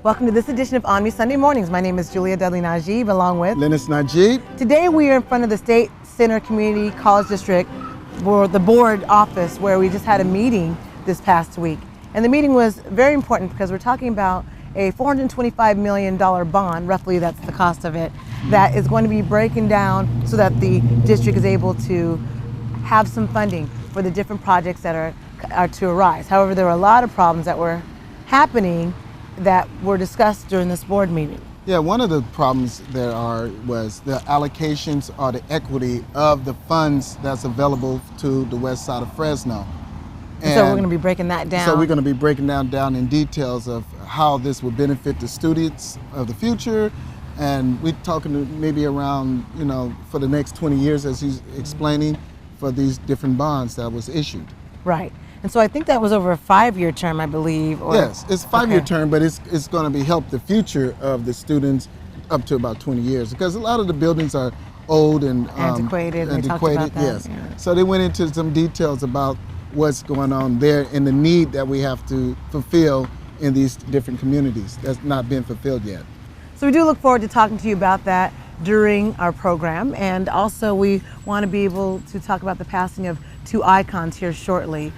Welcome to this edition of ONME Sunday Mornings. My name is Julia Dudley Najib, along with Linus Najib. Today we are in front of the State Center Community College District, for the board office, where we just had a meeting this past week. And the meeting was very important because we're talking about a $425 million bond, roughly that's the cost of it, that is going to be breaking down so that the district is able to have some funding for the different projects that are to arise. However, there were a lot of problems that were happening that were discussed during this board meeting. Yeah, one of the problems was the allocations or the equity of the funds that's available to the west side of Fresno. And so we're going to be breaking that down. So we're going to be breaking down in details of how this will benefit the students of the future. And we're talking maybe around, for the next 20 years, as he's explaining, for these different bonds that was issued. Right. And so I think that was over a 5-year term, I believe. Yes, it's a 5-year term, but it's going to be help the future of the students up to about 20 years, because a lot of the buildings are old and antiquated. We talked about that. Yes. Yeah. So they went into some details about what's going on there and the need that we have to fulfill in these different communities that's not been fulfilled yet. So we do look forward to talking to you about that during our program, and also we want to be able to talk about the passing of 2 icons here shortly.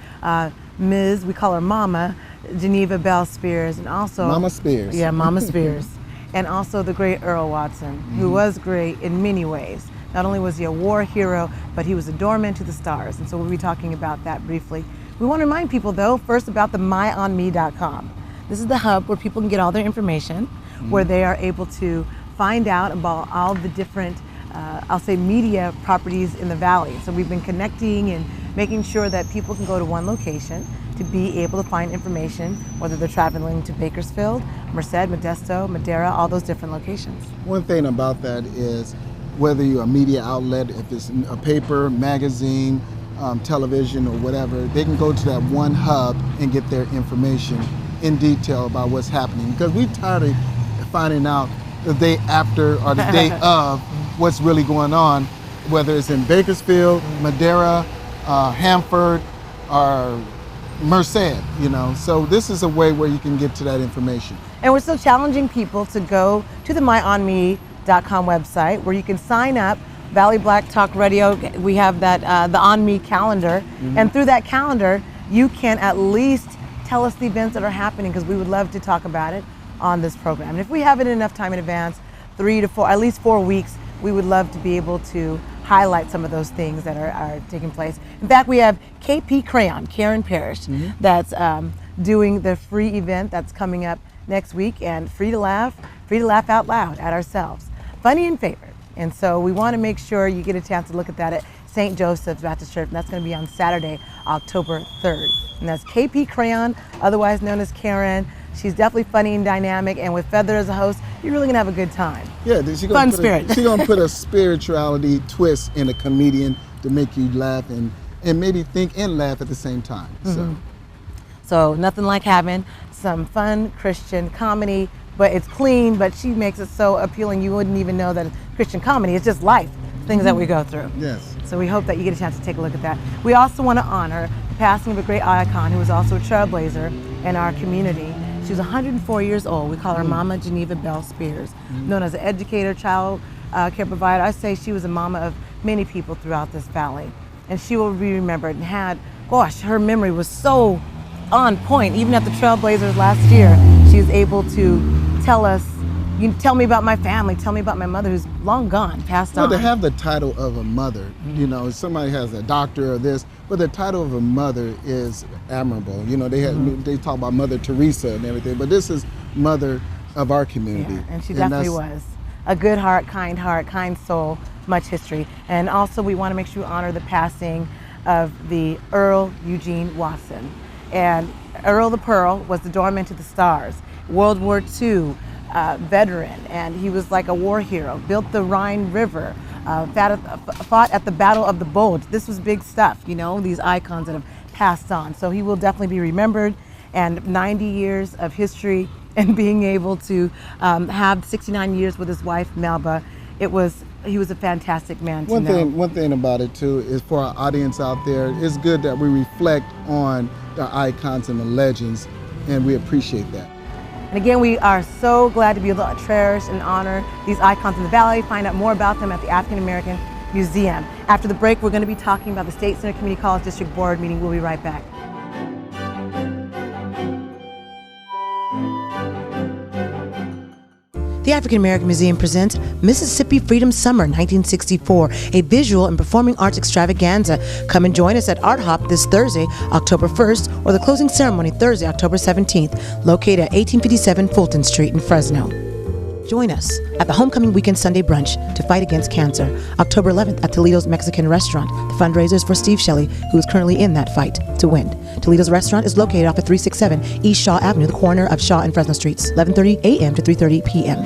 Ms., we call her Mama, Geneva Bell Spears, and also Mama Spears. Yeah, Mama Spears. And also the great Earl Watson, who was great in many ways. Not only was he a war hero, but he was a doorman to the stars. And so we'll be talking about that briefly. We want to remind people, though, first about the myonme.com. This is the hub where people can get all their information, where they are able to find out about all the different, I'll say, media properties in the Valley. So we've been connecting and making sure that people can go to one location to be able to find information, whether they're traveling to Bakersfield, Merced, Modesto, Madera, all those different locations. One thing about that is whether you're a media outlet, if it's a paper, magazine, television, or whatever, they can go to that one hub and get their information in detail about what's happening. Because we're tired of finding out the day after or the day of what's really going on, whether it's in Bakersfield, Madera, Hanford, or Merced, So this is a way where you can get to that information. And we're still challenging people to go to the myonme.com website, where you can sign up. Valley Black Talk Radio, we have that the ONME calendar, and through that calendar you can at least tell us the events that are happening, because we would love to talk about it on this program. And if we have it enough time in advance, 3 to 4, at least 4 weeks, we would love to be able to highlight some of those things that are taking place. In fact, we have KP Crayon, Karen Parrish, that's doing the free event that's coming up next week, and free to laugh out loud at ourselves. Funny and favorite. And so we want to make sure you get a chance to look at that at St. Joseph's Baptist Church, and that's going to be on Saturday, October 3rd. And that's KP Crayon, otherwise known as Karen. She's definitely funny and dynamic, and with Feather as a host, you're really gonna have a good time. Yeah, she's fun spirit. She's gonna put a spirituality twist in a comedian to make you laugh and maybe think and laugh at the same time. So nothing like having some fun Christian comedy, but it's clean, but she makes it so appealing you wouldn't even know that it's Christian comedy. It's just life, things that we go through. Yes. So we hope that you get a chance to take a look at that. We also want to honor the passing of a great icon who was also a trailblazer in our community. She was 104 years old. We call her Mama Geneva Bell Spears, known as an educator, child care provider. I say she was a mama of many people throughout this valley, and she will be remembered and her memory was so on point. Even at the Trailblazers last year, she was able to tell us, tell me about my family, tell me about my mother who's long gone, passed on. Well, to have the title of a mother, somebody has a doctor or this, but the title of a mother is admirable. They talk about Mother Teresa and everything, but this is mother of our community. Yeah, and she definitely was. A good heart, kind soul, much history. And also we want to make sure we honor the passing of the Earl Eugene Watson. And Earl the Pearl was the doorman to the stars, World War II veteran, and he was like a war hero, built the Rhine River, fought at the Battle of the Bulge. This was big stuff, these icons that have passed on. So he will definitely be remembered, and 90 years of history and being able to have 69 years with his wife, Melba. It was he was a fantastic man to know. One thing about it too is, for our audience out there, it's good that we reflect on the icons and the legends, and we appreciate that. And again, we are so glad to be able to cherish and honor these icons in the Valley, find out more about them at the African American Museum. After the break, we're going to be talking about the State Center Community College District Board meeting. We'll be right back. The African American Museum presents Mississippi Freedom Summer 1964, a visual and performing arts extravaganza. Come and join us at Art Hop this Thursday, October 1st, or the closing ceremony Thursday, October 17th, located at 1857 Fulton Street in Fresno. Join us at the Homecoming Weekend Sunday Brunch to fight against cancer, October 11th at Toledo's Mexican Restaurant. The fundraiser is for Steve Shelley, who is currently in that fight to win. Toledo's Restaurant is located off of 367 East Shaw Avenue, the corner of Shaw and Fresno Streets, 11:30 a.m. to 3:30 p.m.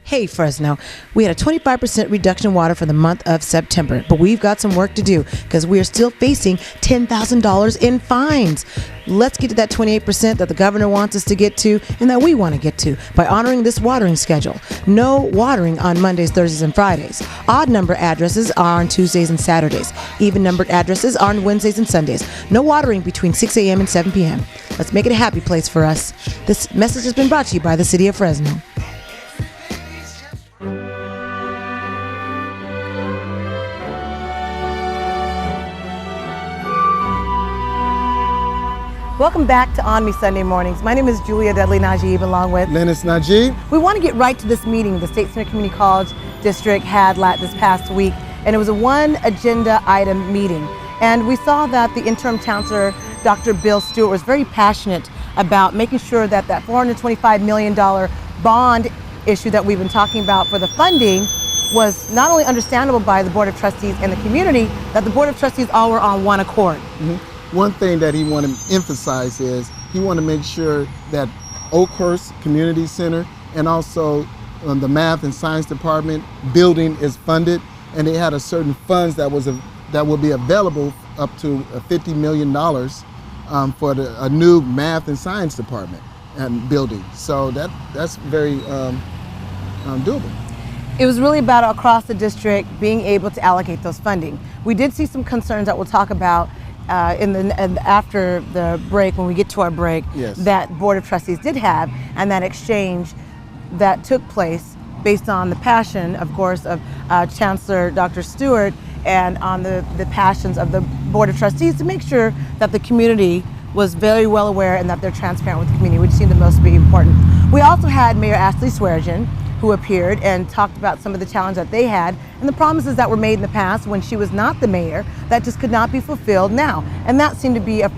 Hey Fresno, we had a 25% reduction in water for the month of September, but we've got some work to do because we are still facing $10,000 in fines. Let's get to that 28% that the governor wants us to get to and that we want to get to by honoring this watering schedule. No watering on Mondays, Thursdays, and Fridays. Odd number addresses are on Tuesdays and Saturdays. Even numbered addresses are on Wednesdays and Sundays. No watering between 6 a.m. and 7 p.m. Let's make it a happy place for us. This message has been brought to you by the City of Fresno. Welcome back to ONME Sunday Mornings. My name is Julia Dudley Najib, along with Lennis Najib. We want to get right to this meeting the State Center Community College District had this past week, and it was a one agenda item meeting. And we saw that the interim chancellor, Dr. Bill Stewart, was very passionate about making sure that that $425 million bond issue that we've been talking about for the funding was not only understandable by the Board of Trustees and the community, that the Board of Trustees all were on one accord. Mm-hmm. One thing that he wanted to emphasize is he wanted to make sure that Oakhurst Community Center and also the Math and Science Department building is funded, and they had a certain funds that will be available up to $50 million for a new Math and Science Department and building. So that's very doable. It was really about across the district being able to allocate those funding. We did see some concerns that we'll talk about after the break, when we get to our break, yes, that Board of Trustees did have, and that exchange that took place based on the passion, of course, of Chancellor Dr. Stewart, and on the passions of the Board of Trustees to make sure that the community was very well aware and that they're transparent with the community, which seemed the most be important. We also had Mayor Ashley Swearengin, who appeared and talked about some of the challenges that they had and the promises that were made in the past when she was not the mayor that just could not be fulfilled now. And that seemed to be a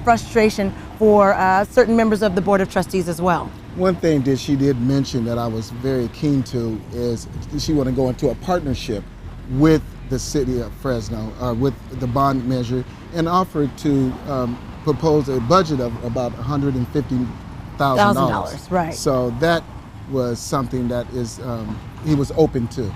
frustration for certain members of the Board of Trustees as well. One thing that she did mention that I was very keen to is she wanted to go into a partnership with the city of Fresno, with the bond measure, and offered to propose a budget of about $150,000. Right. So that was something that he was open to.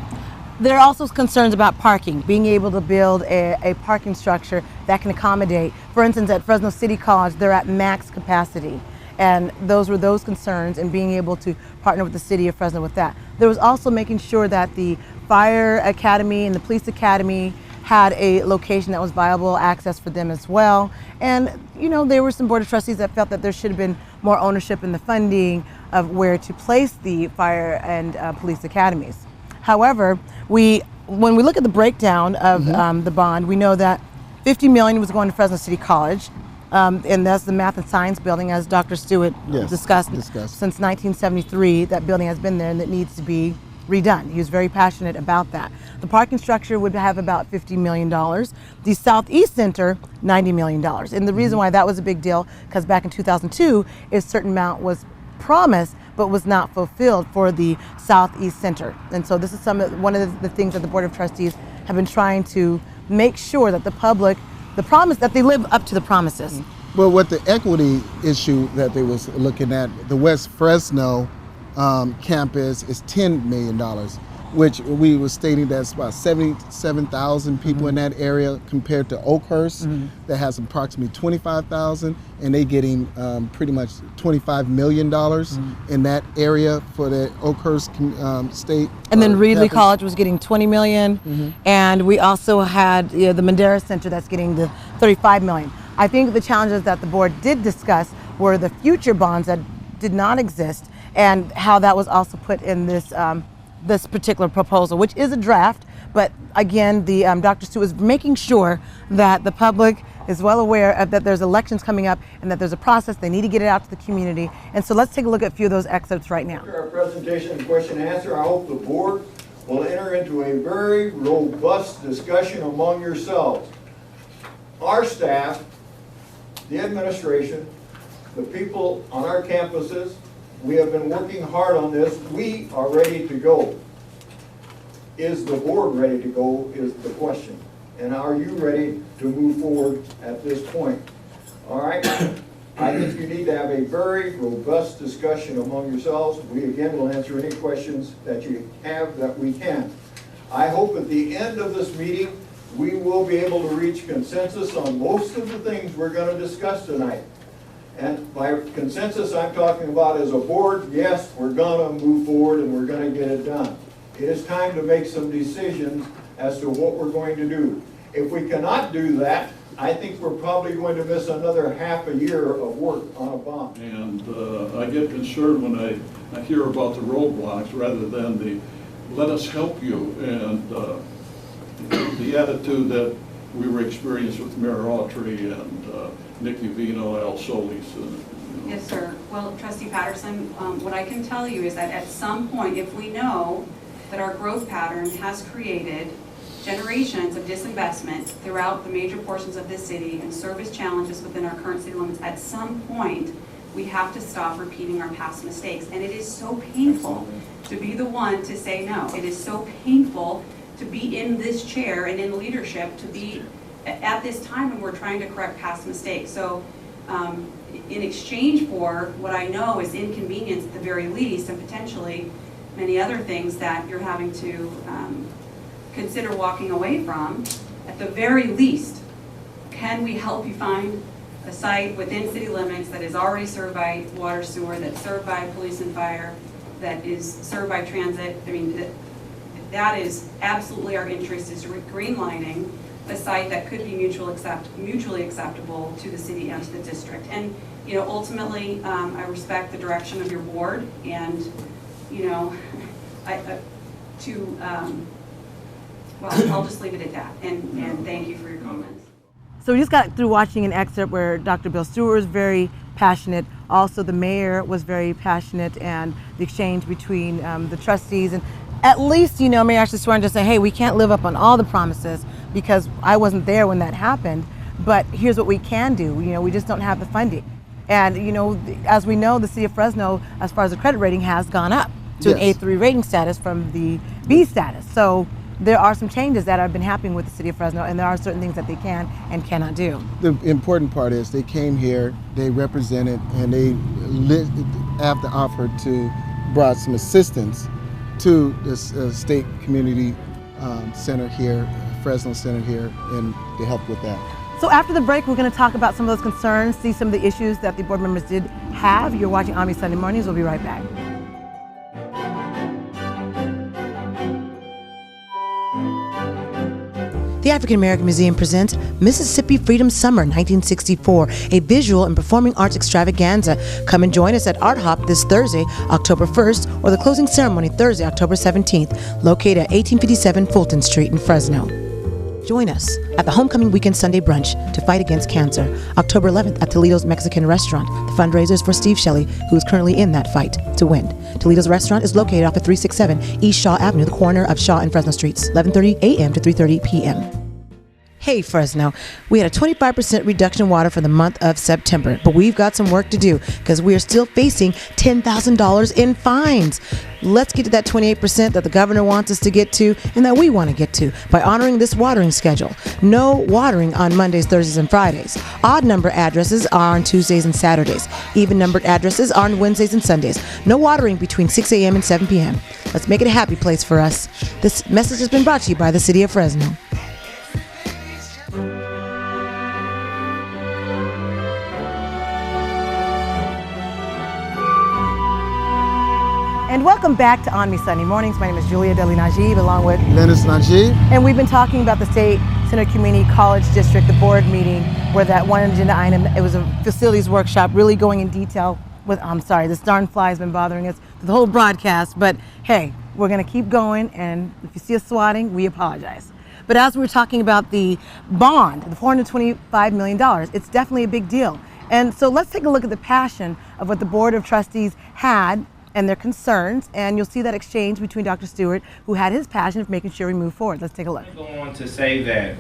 There are also concerns about parking, being able to build a parking structure that can accommodate. For instance, at Fresno City College, they're at max capacity. And those were those concerns, and being able to partner with the city of Fresno with that. There was also making sure that the fire academy and the police academy had a location that was viable access for them as well. And there were some Board of Trustees that felt that there should have been more ownership in the funding of where to place the fire and police academies. However, when we look at the breakdown of the bond, we know that $50 million was going to Fresno City College, and that's the Math and Science building, as Dr. Stewart discussed. Since 1973, that building has been there and it needs to be redone. He was very passionate about that. The parking structure would have about $50 million. The Southeast Center, $90 million. And the reason why that was a big deal, because back in 2002, a certain amount was promised but was not fulfilled for the Southeast Center. And so this is one of the things that the Board of Trustees have been trying to make sure that the public, that they live up to the promises. Well, with the equity issue that they was looking at, the West Fresno campus is $10 million. which we were stating that's about 77,000 people in that area compared to Oakhurst that has approximately 25,000, and they getting pretty much $25 million in that area for the Oakhurst state. And then Reedley campus. College was getting 20 million, and we also had the Mandera Center that's getting the 35 million. I think the challenges that the board did discuss were the future bonds that did not exist, and how that was also put in this this particular proposal, which is a draft. But again, the Dr. Stu is making sure that the public is well aware of that there's elections coming up and that there's a process. They need to get it out to the community. And so let's take a look at a few of those excerpts right now. After our presentation and question and answer, I hope the board will enter into a very robust discussion among yourselves. Our staff, the administration, the people on our campuses, we have been working hard on this. We are ready to go. Is the board ready to go is the question. And are you ready to move forward at this point? All right? I think you need to have a very robust discussion among yourselves. We again will answer any questions that you have that we can. I hope at the end of this meeting we will be able to reach consensus on most of the things we're going to discuss tonight. And by consensus, I'm talking about as a board, yes, we're going to move forward and we're going to get it done. It is time to make some decisions as to what we're going to do. If we cannot do that, I think we're probably going to miss another half a year of work on a bond. And I get concerned when I hear about the roadblocks rather than the let us help you, and the attitude that we were experienced with Mayor Autry and Nikki Vino, Al Solis. Yes, sir. Well, Trustee Patterson, what I can tell you is that at some point, if we know that our growth pattern has created generations of disinvestment throughout the major portions of this city and service challenges within our current city limits, at some point, we have to stop repeating our past mistakes. And it is so painful to be the one to say no. It is so painful to be in this chair and in leadership, to be at this time when we're trying to correct past mistakes. So in exchange for what I know is inconvenience at the very least, and potentially many other things that you're having to consider walking away from, at the very least, can we help you find a site within city limits that is already served by water, sewer, that's served by police and fire, that is served by transit? I mean, that is absolutely our interest, is greenlining a site that could be mutually acceptable to the city and to the district. And you know, ultimately, I respect the direction of your board, and you know, well, I'll just leave it at that. And thank you for your comments. So we just got through watching an excerpt where Dr. Bill Stewart was very passionate. Also, the mayor was very passionate, and the exchange between the trustees. And at least, you know, Mayor actually sworn to say, hey, we can't live up on all the promises because I wasn't there when that happened. But here's what we can do. You know, we just don't have the funding. And, you know, as we know, the city of Fresno, as far as the credit rating, has gone up to an A3 rating status from the B status. So there are some changes that have been happening with the city of Fresno, and there are certain things that they can and cannot do. The important part is they came here, they represented, and they, after offer to, brought some assistance to this state community center here, Fresno Center here, and to help with that. So after the break, we're going to talk about some of those concerns, see some of the issues that the board members did have. You're watching ONME Sunday Mornings. We'll be right back. The African American Museum presents Mississippi Freedom Summer 1964, a visual and performing arts extravaganza. Come and join us at Art Hop this Thursday, October 1st, or the closing ceremony Thursday, October 17th, located at 1857 Fulton Street in Fresno. Join us at the Homecoming Weekend Sunday Brunch to fight against cancer, October 11th at Toledo's Mexican Restaurant. The fundraiser is for Steve Shelley, who is currently in that fight to win. Toledo's Restaurant is located off of 367 East Shaw Avenue, the corner of Shaw and Fresno Streets, 11:30 a.m. to 3:30 p.m. Hey Fresno, we had a 25% reduction in water for the month of September, but we've got some work to do because we are still facing $10,000 in fines. Let's get to that 28% that the governor wants us to get to and that we want to get to by honoring this watering schedule. No watering on Mondays, Thursdays, and Fridays. Odd number addresses are on Tuesdays and Saturdays. Even numbered addresses are on Wednesdays and Sundays. No watering between 6 a.m. and 7 p.m. Let's make it a happy place for us. This message has been brought to you by the City of Fresno. And welcome back to ONME Sunday Mornings. My name is Julia Deli Najib, along with Lennis Najib. And we've been talking about the State Center Community College District, the board meeting, where that one agenda item, it was a facilities workshop, really going in detail with, I'm sorry, this darn fly has been bothering us for the whole broadcast, but hey, we're gonna keep going, and if you see us swatting, we apologize. But as we were talking about the bond, the $425 million, it's definitely a big deal. And so let's take a look at the passion of what the Board of Trustees had and their concerns, and you'll see that exchange between Dr. Stewart, who had his passion of making sure we move forward. Let's take a look. I go on to say that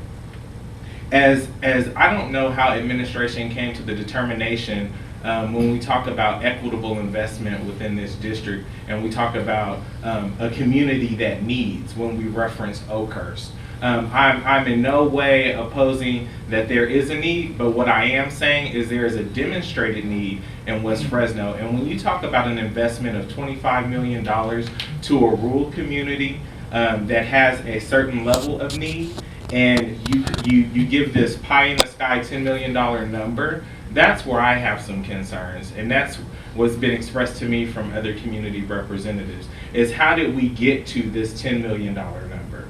as I don't know how administration came to the determination when we talk about equitable investment within this district, and we talk about a community that needs when we reference Oakhurst. I'm in no way opposing that there is a need, but what I am saying is there is a demonstrated need in West Fresno. And when you talk about an investment of $25 million to a rural community that has a certain level of need, and you give this pie in the sky $10 million number, that's where I have some concerns. And that's what's been expressed to me from other community representatives, is how did we get to this $10 million number?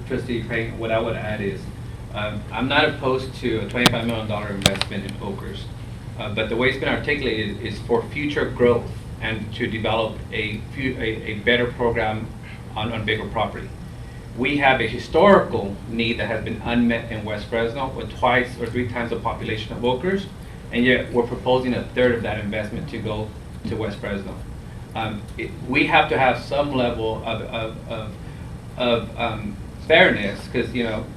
Trustee Craig, what I would add is I'm not opposed to a $25 million investment in Oakhurst, but the way it's been articulated is for future growth and to develop a better program on bigger property. We have a historical need that has been unmet in West Fresno with 2 or 3 times the population of Oakhurst, and yet we're proposing 1/3 of that investment to go to West Fresno. We have to have some level of fairness, because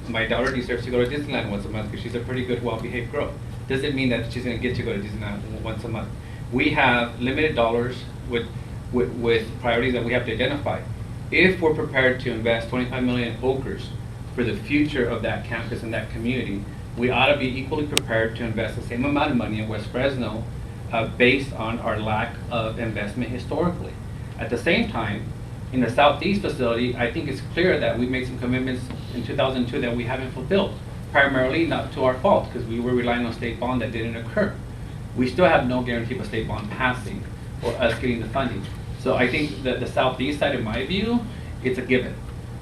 my daughter deserves to go to Disneyland once a month because she's a pretty good, well-behaved girl. Doesn't mean that she's going to get to go to Disneyland once a month. We have limited dollars with priorities that we have to identify. If we're prepared to invest $25 million in Oakhurst for the future of that campus and that community, we ought to be equally prepared to invest the same amount of money in West Fresno based on our lack of investment historically. At the same time, in the Southeast facility, I think it's clear that we made some commitments in 2002 that we haven't fulfilled, primarily not to our fault, because we were relying on state bond that didn't occur. We still have no guarantee of a state bond passing or us getting the funding. So I think that the Southeast side, in my view, it's a given.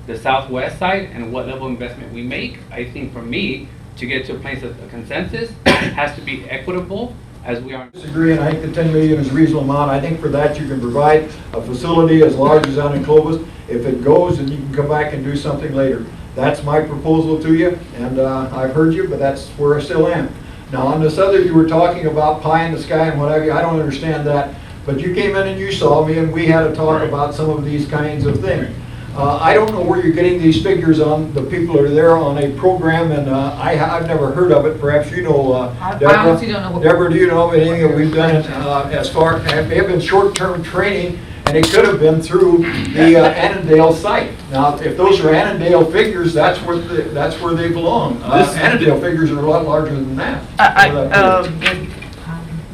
The Southwest side and what level of investment we make, I think for me, to get to a place of a consensus, has to be equitable as we are. Disagree, and I think the $10 million is a reasonable amount. I think for that you can provide a facility as large as down in Clovis. If it goes, then you can come back and do something later. That's my proposal to you, and I've heard you, but that's where I still am. Now on this other, you were talking about pie in the sky and what have you. I don't understand that, but you came in and you saw me, and we had a talk about some of these kinds of things. I don't know where you're getting these figures on. The people are there on a program, and I've never heard of it. Perhaps you know, Deborah. I honestly don't know what. Deborah, do you know of anything that we've done as far? It may have been short-term training, and it could have been through the Annandale site. Now, if those are Annandale figures, that's where they belong. Annandale figures are a lot larger than that.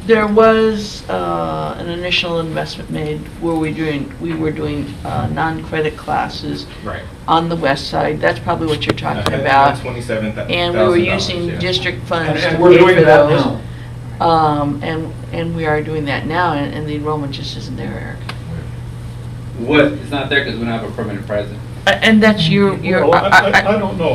There was an initial investment made where we were doing non-credit classes on the west side. That's probably what you're talking about. $27,000. And we were using district funds And to we're pay doing for that those. now. And we are doing that now, and the enrollment just isn't there, Eric. It's not there because we don't have a permanent president. And that's your. Well, I don't know.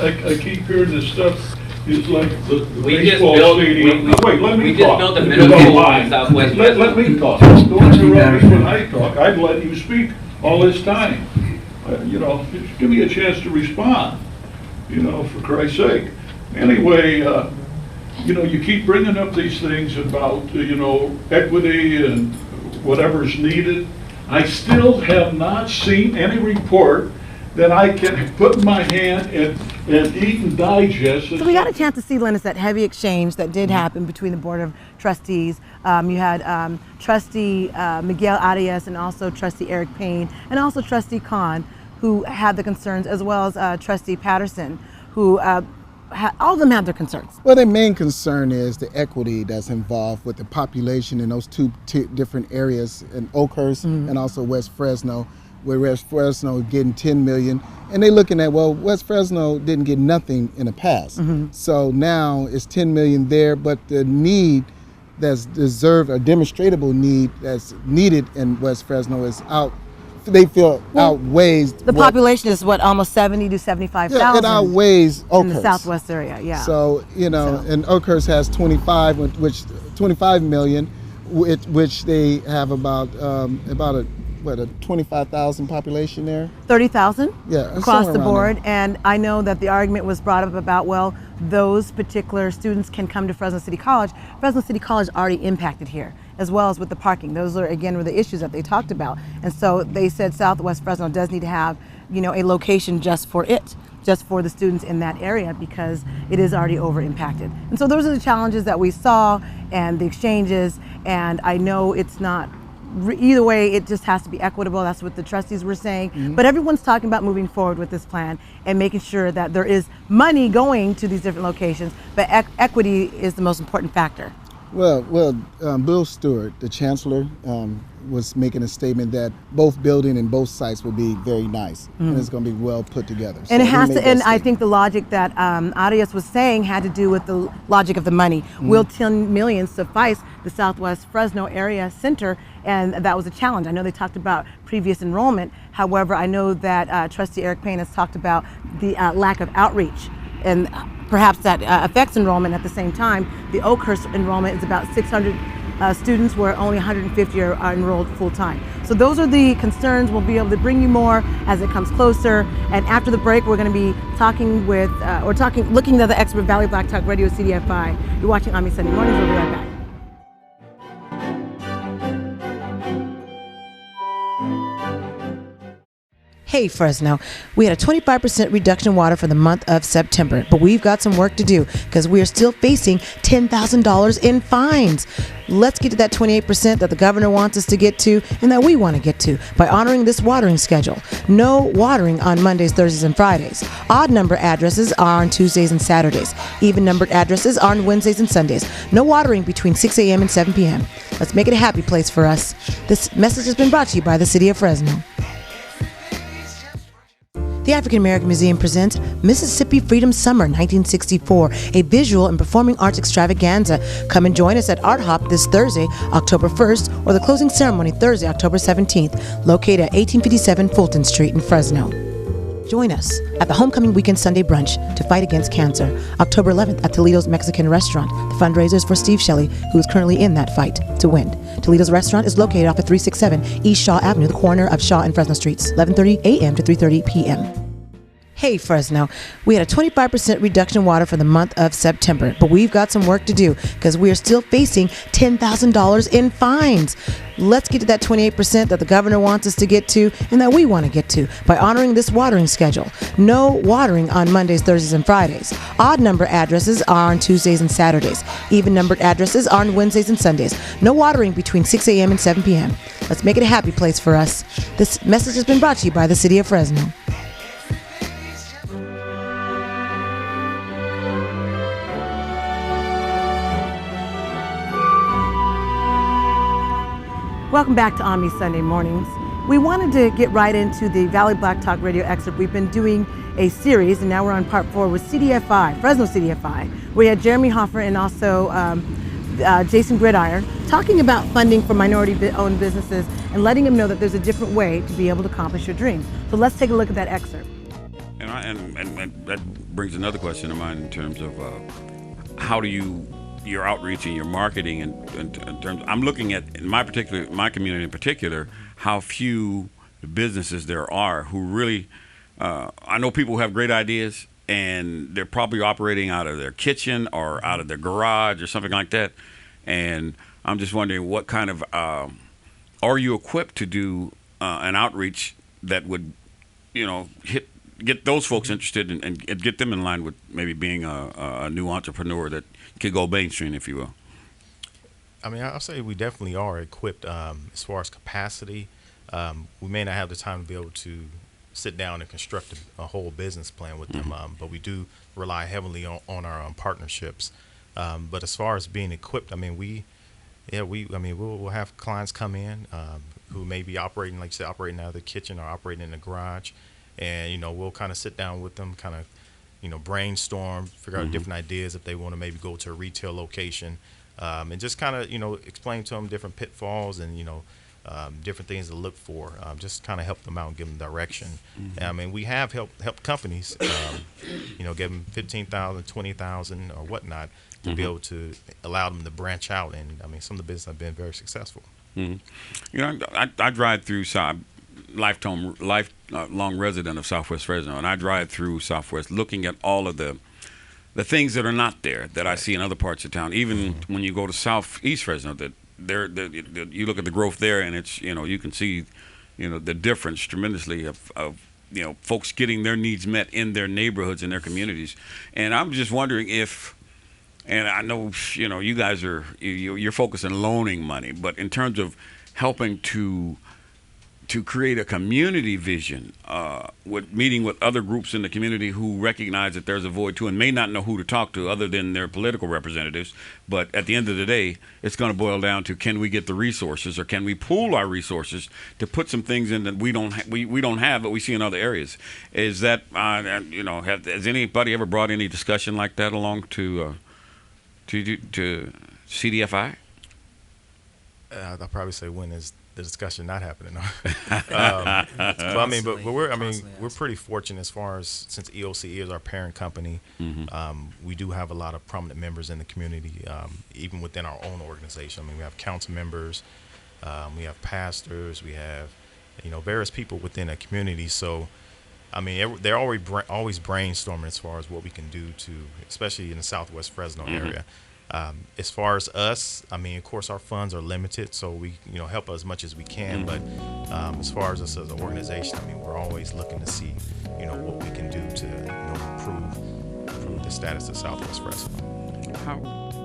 I keep hearing this stuff. It's like the baseball stadium. Wait, let me talk. We just built a middle school in Southwest. Let me talk. Don't interrupt me when I talk. I've let you speak all this time. Just give me a chance to respond, for Christ's sake. Anyway, you keep bringing up these things about, equity and whatever's needed. I still have not seen any report that I can put in my hand and eat and digest. So we got a chance to see, Linus, that heavy exchange that did happen between the Board of Trustees. You had Trustee Miguel Arias and also Trustee Eric Payne and also Trustee Khan, who had the concerns, as well as Trustee Patterson, who all of them have their concerns. Well, their main concern is the equity that's involved with the population in those two different areas in Oakhurst and also West Fresno, where West Fresno is getting 10 million. And they're looking at, well, West Fresno didn't get nothing in the past. So now it's 10 million there, but the need that's deserved, a demonstrable need that's needed in West Fresno is they feel outweighs. The population is what, almost 70 to 75,000. Yeah, it outweighs Oakhurst. In the southwest area, yeah. So, and Oakhurst has 25 million, which they have about a 25,000 population there? 30,000 across the board. There. And I know that the argument was brought up about, well, those particular students can come to Fresno City College. Fresno City College already impacted here, as well as with the parking. Those were the issues that they talked about. And so they said Southwest Fresno does need to have, a location just for the students in that area, because it is already over impacted. And so those are the challenges that we saw and the exchanges. And I know it's not, either way, it just has to be equitable. That's what the trustees were saying. But everyone's talking about moving forward with this plan and making sure that there is money going to these different locations, but equity is the most important factor. Well, Bill Stewart, the chancellor, was making a statement that both building and both sites will be very nice, and it's going to be well put together. And it has to. And I think the logic that Arias was saying had to do with the logic of the money. Will 10 million suffice the Southwest Fresno area center? And that was a challenge. I know they talked about previous enrollment. However, I know that Trustee Eric Payne has talked about the lack of outreach, and perhaps that affects enrollment. At the same time, the Oakhurst enrollment is about 600 students, where only 150 are enrolled full-time. So those are the concerns. We'll be able to bring you more as it comes closer. And after the break, we're going to be talking with, looking at the expert, Valley Black Talk Radio, CDFI. You're watching ONME Sunday Mornings. We'll be right back. Hey Fresno, we had a 25% reduction in water for the month of September, but we've got some work to do because we are still facing $10,000 in fines. Let's get to that 28% that the governor wants us to get to and that we want to get to by honoring this watering schedule. No watering on Mondays, Thursdays, and Fridays. Odd number addresses are on Tuesdays and Saturdays. Even numbered addresses are on Wednesdays and Sundays. No watering between 6 a.m. and 7 p.m. Let's make it a happy place for us. This message has been brought to you by the City of Fresno. The African American Museum presents Mississippi Freedom Summer 1964, a visual and performing arts extravaganza. Come and join us at Art Hop this Thursday, October 1st, or the closing ceremony Thursday, October 17th, located at 1857 Fulton Street in Fresno. Join us at the Homecoming Weekend Sunday Brunch to fight against cancer, October 11th at Toledo's Mexican Restaurant. The fundraiser is for Steve Shelley, who is currently in that fight to win. Toledo's Restaurant is located off of 367 East Shaw Avenue, the corner of Shaw and Fresno Streets, 11:30 a.m. to 3:30 p.m. Hey Fresno, we had a 25% reduction in water for the month of September, but we've got some work to do because we are still facing $10,000 in fines. Let's get to that 28% that the governor wants us to get to and that we want to get to by honoring this watering schedule. No watering on Mondays, Thursdays, and Fridays. Odd number addresses are on Tuesdays and Saturdays. Even numbered addresses are on Wednesdays and Sundays. No watering between 6 a.m. and 7 p.m. Let's make it a happy place for us. This message has been brought to you by the City of Fresno. Welcome back to ONME Sunday Mornings. We wanted to get right into the Valley Black Talk Radio excerpt. We've been doing a series, and now we're on part 4 with CDFI, Fresno CDFI. We had Jeremy Hoffer and also Jason Gridiron talking about funding for minority-owned businesses and letting them know that there's a different way to be able to accomplish your dreams. So let's take a look at that excerpt. And that brings another question to mind in terms of how do your outreach and your marketing in terms. I'm looking at in my community in particular, how few businesses there are who really. I know people who have great ideas and they're probably operating out of their kitchen or out of their garage or something like that. And I'm just wondering what kind of are you equipped to do an outreach that would get those folks interested and get them in line with maybe being a new entrepreneur that could go mainstream, if you will? I mean, I'll say we definitely are equipped as far as capacity. We may not have the time to be able to sit down and construct a whole business plan with them, but we do rely heavily on our partnerships. But as far as being equipped, I mean, we'll have clients come in who may be operating, like you said, operating out of the kitchen or operating in the garage, and we'll kind of sit down with them, kind of brainstorm, figure out different ideas if they want to maybe go to a retail location, and just kind of explain to them different pitfalls and different things to look for, just kind of help them out and give them direction. And, I mean, we have helped companies, give them $15,000, $20,000 or whatnot to be able to allow them to branch out. And I mean, some of the business have been very successful. I drive through lifelong resident of Southwest Fresno, and I drive through Southwest looking at all of the things that are not there that I see in other parts of town. Even when you go to Southeast Fresno, you look at the growth there, and it's you can see the difference tremendously of folks getting their needs met in their neighborhoods and their communities. And I'm just wondering if, and I know you guys you're focused on loaning money, but in terms of helping to create a community vision, with meeting with other groups in the community who recognize that there's a void too and may not know who to talk to other than their political representatives. But at the end of the day, it's going to boil down to, can we get the resources, or can we pool our resources to put some things in that we don't have but we see in other areas? Is that has anybody ever brought any discussion like that along to CDFI? I'll probably say, when is the discussion not happening? But we're pretty fortunate as far as, since EOC is our parent company, we do have a lot of prominent members in the community, even within our own organization. I mean, we have council members, we have pastors, we have various people within a community. So I mean, they're always brainstorming as far as what we can do to, especially in the Southwest Fresno area. As far as us, I mean, of course, our funds are limited, so we, help as much as we can. But as far as us as an organization, I mean, we're always looking to see, what we can do to, improve the status of Southwest Fresno.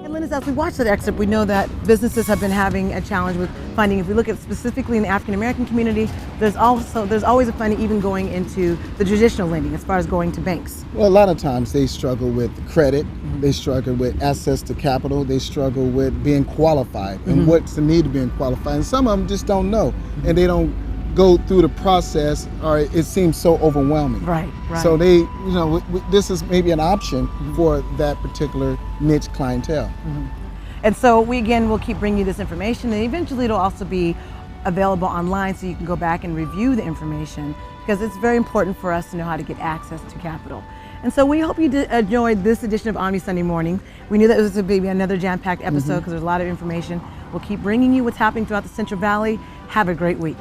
And Linus, as we watch that excerpt, we know that businesses have been having a challenge with funding. If we look at specifically in the African American community, there's always a funding even going into the traditional lending, as far as going to banks. Well, a lot of times they struggle with credit, they struggle with access to capital, they struggle with being qualified and what's the need of being qualified. And some of them just don't know, and they don't go through the process, or it seems so overwhelming. Right. So they, this is maybe an option for that particular niche clientele. And so we'll keep bringing you this information, and eventually it'll also be available online, so you can go back and review the information, because it's very important for us to know how to get access to capital. And so we hope you enjoyed this edition of ONME Sunday Mornings. We knew that it was going to be another jam-packed episode because there's a lot of information. We'll keep bringing you what's happening throughout the Central Valley. Have a great week.